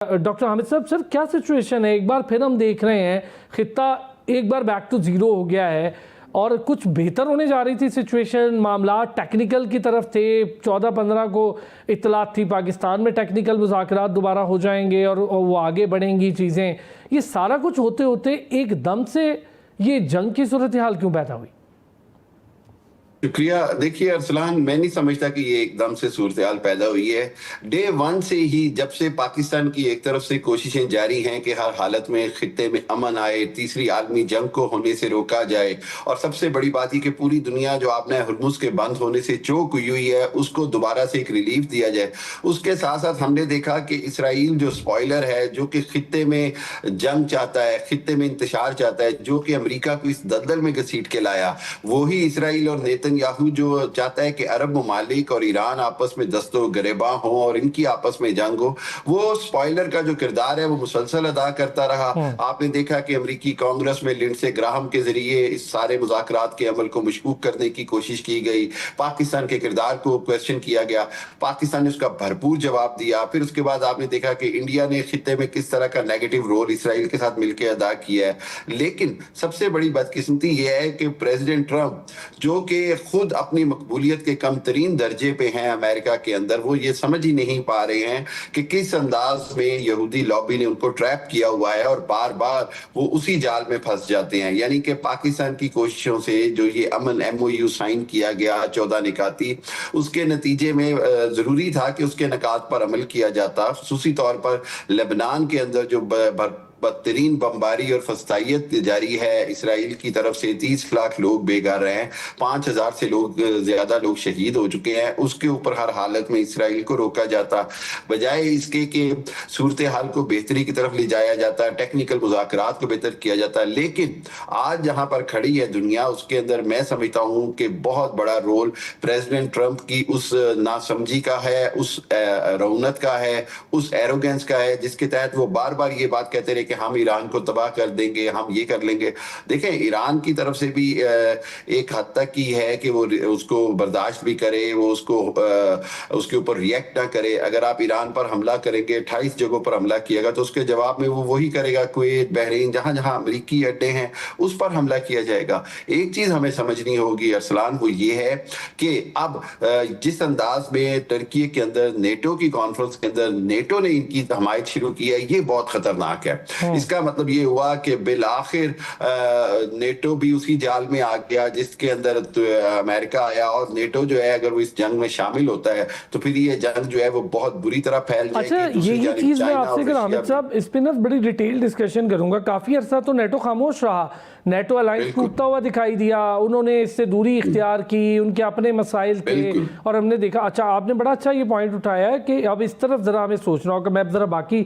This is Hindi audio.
डॉक्टर हामिद साहब, सर क्या सिचुएशन है? एक बार फिर हम देख रहे हैं खित्ता एक बार बैक टू जीरो हो गया है और कुछ बेहतर होने जा रही थी सिचुएशन। मामला टेक्निकल की तरफ थे। 14-15 को इत्तलात थी पाकिस्तान में टेक्निकल मुज़ाकरात दोबारा हो जाएंगे और वो आगे बढ़ेंगी चीज़ें। ये सारा कुछ होते होते एकदम से ये जंग की सूरत हाल क्यों पैदा हुई? शुक्रिया। देखिए अरसलान, मैं नहीं समझता कि ये एकदम से सूरत हाल पैदा हुई है। डे वन से ही, जब से पाकिस्तान की एक तरफ से कोशिशें जारी हैं कि हर हालत में खित्ते में अमन आए, तीसरी आलमी जंग को होने से रोका जाए, और सबसे बड़ी बात ये कि पूरी दुनिया जो आपने हुर्मुज के बंद होने से चौक हुई है उसको दोबारा से एक रिलीफ दिया जाए। उसके साथ साथ हमने देखा कि इसराइल जो स्पॉइलर है, जो कि खित्ते में जंग चाहता है, खित्ते में इंतशार चाहता है, जो कि अमेरिका को इस दलदल में घसीट के लाया, वही इसराइल और नेतन्याहू जो चाहता है कि अरब ममालिक और ईरान आपस में दस्तो गरेबा हो और इनकी आपस में जंग हो। वो स्पॉइलर का जो किरदार है वो मुसलसल अदा करता रहा। आपने देखा कि अमेरिकी कांग्रेस में लिंडसे ग्राहम के जरिए इस सारे मुज़ाकरात के अमल को मशकूक करने की कोशिश की गई। पाकिस्तान के किरदार को क्वेश्चन किया गया, पाकिस्तान ने उसका भरपूर जवाब दिया। फिर उसके बाद आपने देखा कि इंडिया ने खित्ते में किस तरह का नेगेटिव रोल इसराइल के साथ मिलकर अदा किया है। लेकिन सबसे बड़ी बदकिस्मती यह है कि प्रेसिडेंट ट्रंप, जो कि खुद अपनी मकबूलियत के कम तरीन दर्जे पे हैं अमेरिका के अंदर, वो ये समझ ही नहीं पा रहे हैं कि किस अंदाज में यहूदी लॉबी ने उनको ट्रैप किया हुआ है और बार बार वो उसी जाल में फंस जाते हैं। यानी कि पाकिस्तान की कोशिशों से जो ये अमन MOU साइन किया गया 14 निकाती, उसके नतीजे में जरूरी था कि उसके नकात पर अमल किया जाता। खुसूसी तौर पर लेबनान के अंदर जो बदतरीन बमबारी और फस्तायत जारी है इसराइल की तरफ से, 30 लाख लोग बेघर हैं, 5000 से ज्यादा लोग शहीद हो चुके हैं। उसके ऊपर हर हालत में इसराइल को रोका जाता, बजाय इसके कि सूरत हाल को बेहतरी की तरफ ले जाया जाता, टेक्निकल मुज़ाकरात को बेहतर किया जाता। लेकिन आज जहां पर खड़ी है दुनिया, उसके अंदर मैं समझता हूं कि बहुत बड़ा रोल प्रेसिडेंट ट्रंप की उस नासमझी का है, उस रौनत का है, उस एरोगेंस का है, जिसके तहत वो बार बार ये बात कहते रहे कि हम ईरान को तबाह कर देंगे, हम ये कर लेंगे। देखें, ईरान की तरफ से भी एक हद तक की है कि वो उसको बर्दाश्त भी करे, वो उसके ऊपर रिएक्ट ना करे। अगर आप ईरान पर हमला करेंगे, 28 जगहों पर हमला किएगा, तो उसके जवाब में वो वही करेगा, कुवैत, बहरीन, जहां जहां अमेरिकी अड्डे हैं उस पर हमला किया जाएगा। एक चीज हमें समझनी होगी अरसलान, वो ये है कि अब जिस अंदाज में टर्की के अंदर नेटो की कॉन्फ्रेंस के अंदर नेटो ने इनकी हमायत शुरू की है, ये बहुत खतरनाक है। इसका मतलब ये हुआ कि बिल आखिर नेटो भी उसी जाल में आ गया जिसके अंदर अमेरिका आया, और नेटो जो है अगर वो इस जंग में शामिल होता है तो फिर ये जंग जो है वो बहुत बुरी तरह फैल जाएगी। अच्छा, यही चीज मैं आपसे हामिद साहब इस पे ना बड़ी डिटेल डिस्कशन करूंगा। काफी अरसा तो नेटो खामोश रहा, नेटो अलायंस टूटता हुआ दिखाई दिया, उन्होंने इससे दूरी इख्तियार की, उनके अपने मसाइल थे और हमने देखा। अच्छा, आपने बड़ा अच्छा ये पॉइंट उठाया है कि अब इस तरफ जरा हमें सोचना होगा। मैं जरा बाकी